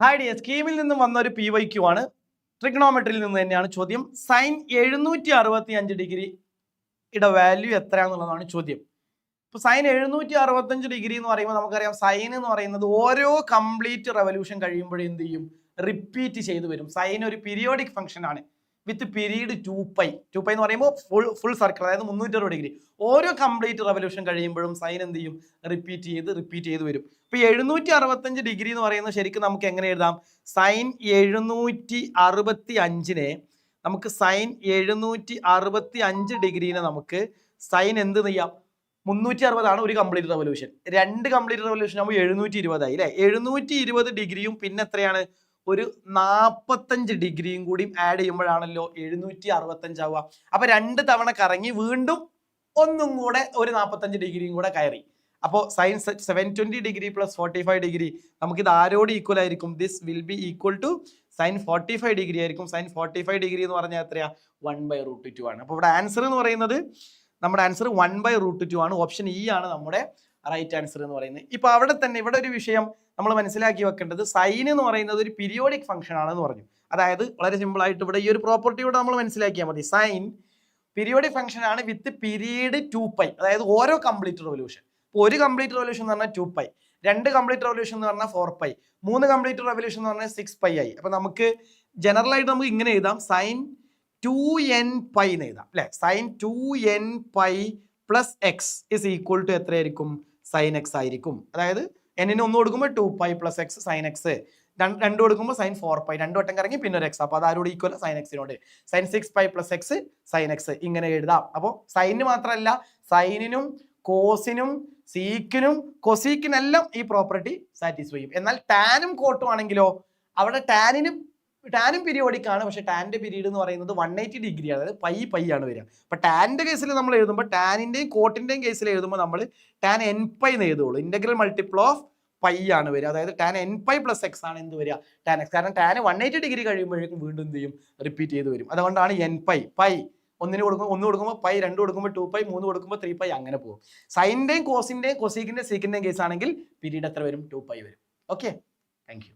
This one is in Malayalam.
ഹായ് ഡിയർ, സ്കീമിൽ നിന്നും വന്ന ഒരു PYQ ആണ്. ട്രിഗ്നോമെട്രിയിൽ നിന്ന് തന്നെയാണ് ചോദ്യം. സൈൻ 765 ഡിഗ്രിയുടെ വാല്യൂ എത്രയാണെന്നുള്ളതാണ് ചോദ്യം. ഇപ്പോൾ സൈൻ 765 ഡിഗ്രി എന്ന് പറയുമ്പോൾ നമുക്കറിയാം സൈൻ എന്ന് പറയുന്നത് ഓരോ കംപ്ലീറ്റ് റെവല്യൂഷൻ കഴിയുമ്പോഴും എന്ത് ചെയ്യും, റിപ്പീറ്റ് ചെയ്ത് വരും. സൈൻ ഒരു പീരിയോഡിക് ഫംഗ്ഷൻ ആണ് വിത്ത് പീരീഡ് 2π എന്ന് പറയുമ്പോൾ ഫുൾ സർക്കിൾ, അതായത് 360 ഡിഗ്രി. ഓരോ കംപ്ലീറ്റ് റെവല്യൂഷൻ കഴിയുമ്പോഴും സൈൻ എന്ത് ചെയ്യും, റിപ്പീറ്റ് ചെയ്ത് വരും. ഇപ്പോൾ 765 ഡിഗ്രി എന്ന് പറയുന്നത് ശരിക്കും നമുക്ക് എങ്ങനെ എഴുതാം? സൈൻ 765 നമുക്ക് സൈൻ 765 ഡിഗ്രീനെ നമുക്ക് സൈൻ എന്ത് ചെയ്യാം, 360 ഒരു കംപ്ലീറ്റ് റെവല്യൂഷൻ. 2 കംപ്ലീറ്റ് റെവല്യൂഷൻ ആകുമ്പോൾ 720 ആയി അല്ലേ. 720 ഡിഗ്രിയും പിന്നെ എത്രയാണ്, ഒരു 45 ഡിഗ്രിയും കൂടി ആഡ് ചെയ്യുമ്പോഴാണല്ലോ 765 ആവുക. അപ്പൊ 2 തവണ കറങ്ങി വീണ്ടും ഒന്നും കൂടെ ഒരു 45 ഡിഗ്രിയും കൂടെ കയറി. അപ്പോൾ സൈൻ 720 ഡിഗ്രി പ്ലസ് 45 ഡിഗ്രി നമുക്കിത് ആരോട് ഈക്വൽ ആയിരിക്കും? This will be equal to sine 45 degree ആയിരിക്കും. സൈൻ 45 ഡിഗ്രി എന്ന് പറഞ്ഞാൽ എത്രയാ? 1/√2 ആണ്. അപ്പോൾ ഇവിടെ ആൻസർ എന്ന് പറയുന്നത്, നമ്മുടെ ആൻസർ 1/√2 ആണ്. ഓപ്ഷൻ ഇ ആണ് നമ്മുടെ റൈറ്റ് ആൻസർ എന്ന് പറയുന്നത്. ഇപ്പൊ അവിടെ തന്നെ ഇവിടെ ഒരു വിഷയം നമ്മൾ മനസ്സിലാക്കി വെക്കേണ്ടത്, സൈൻ എന്ന് പറയുന്നത് ഒരു പീരിയോഡിക് ഫംഗ്ഷൻ ആണെന്ന് പറഞ്ഞു. അതായത് വളരെ സിമ്പിൾ ആയിട്ട് ഇവിടെ ഈ ഒരു പ്രോപ്പർട്ടിയോടെ നമ്മൾ മനസ്സിലാക്കിയാൽ മതി. സൈൻ പീരിയോഡിക് ഫംഗ്ഷൻ ആണ് വിത്ത് പീരീഡ് 2π, അതായത് ഓരോ കംപ്ലീറ്റ് റെവല്യൂഷൻ. ഇപ്പോൾ ഒരു കംപ്ലീറ്റ് റെവല്യൂഷൻ എന്ന് പറഞ്ഞാൽ 2π, 2 കംപ്ലീറ്റ് റെവല്യൂഷൻ എന്ന് പറഞ്ഞാൽ 4π, 3 കംപ്ലീറ്റ് റെവല്യൂഷൻ എന്ന് പറഞ്ഞാൽ 6π ആയി. അപ്പൊ നമുക്ക് ജനറൽ ആയിട്ട് നമുക്ക് ഇങ്ങനെ എഴുതാം, സൈൻ 2nπ എന്ന് എഴുതാം അല്ലെ. Sine 2nπ plus x is equal to എത്രയായിരിക്കും? സൈൻ എക്സ് ആയിരിക്കും. അതായത് എന്നിന് 1 കൊടുക്കുമ്പോൾ 2π പ്ലസ് എക്സ് സൈൻ എക്സ്, 2 കൊടുക്കുമ്പോൾ സൈൻ 4π, 2 വട്ടം കറങ്ങി പിന്നെ ഒരു എക്സ്. അപ്പോൾ അത് ആരോട് ഈക്വൽ? സൈൻ എക്സിനോട്. Sine 6π plus x sine x ഇങ്ങനെ എഴുതാം. അപ്പോൾ സൈനിന് മാത്രമല്ല, സൈനിനും കോസിനും സീക്കിനും കൊസീക്കിനെല്ലാം ഈ പ്രോപ്പർട്ടി സാറ്റിസ്ഫൈ ചെയ്യും. എന്നാൽ ടാനും കോട്ടും ആണെങ്കിലോ, അവിടെ ടാനും പീരിയോഡിക് ആണ്, പക്ഷെ ടാനിന്റെ പീരീഡ് എന്ന് പറയുന്നത് 180 ഡിഗ്രി ആണ്, അതായത് പൈ ആണ് വരിക. അപ്പൊ ടാനിന്റെ കേസിൽ നമ്മൾ എഴുതുമ്പോൾ, ടാനിന്റെയും കോട്ടിന്റെയും കേസിൽ എഴുതുമ്പോൾ നമ്മൾ ടാൻ nπ എന്ന് എഴുതുള്ളൂ. ഇന്റഗ്രൽ മൾട്ടിപ്പിൾ ഓഫ് പൈ ആണ് വരിക. അതായത് ടാൻ nπ പ്ലസ് എക്സ് ആണ് എന്ത് വരിക? Tan X. കാരണം ടാൻ 180 ഡിഗ്രി കഴിയുമ്പോഴേക്കും വീണ്ടും എന്ത് ചെയ്യും, റിപ്പീറ്റ് ചെയ്ത് വരും. അതുകൊണ്ടാണ് nπ. പൈ 1 കൊടുക്കുമ്പോൾ പൈ, 2 കൊടുക്കുമ്പോൾ 2π, 3 കൊടുക്കുമ്പോൾ 3π അങ്ങനെ പോകും. സൈനിന്റെയും കോസിന്റെയും കൊസീക്കിന്റെയും സീക്കിന്റെയും കേസ് ആണെങ്കിൽ പീരീഡ് എത്ര വരും? 2π വരും. Okay, thank you.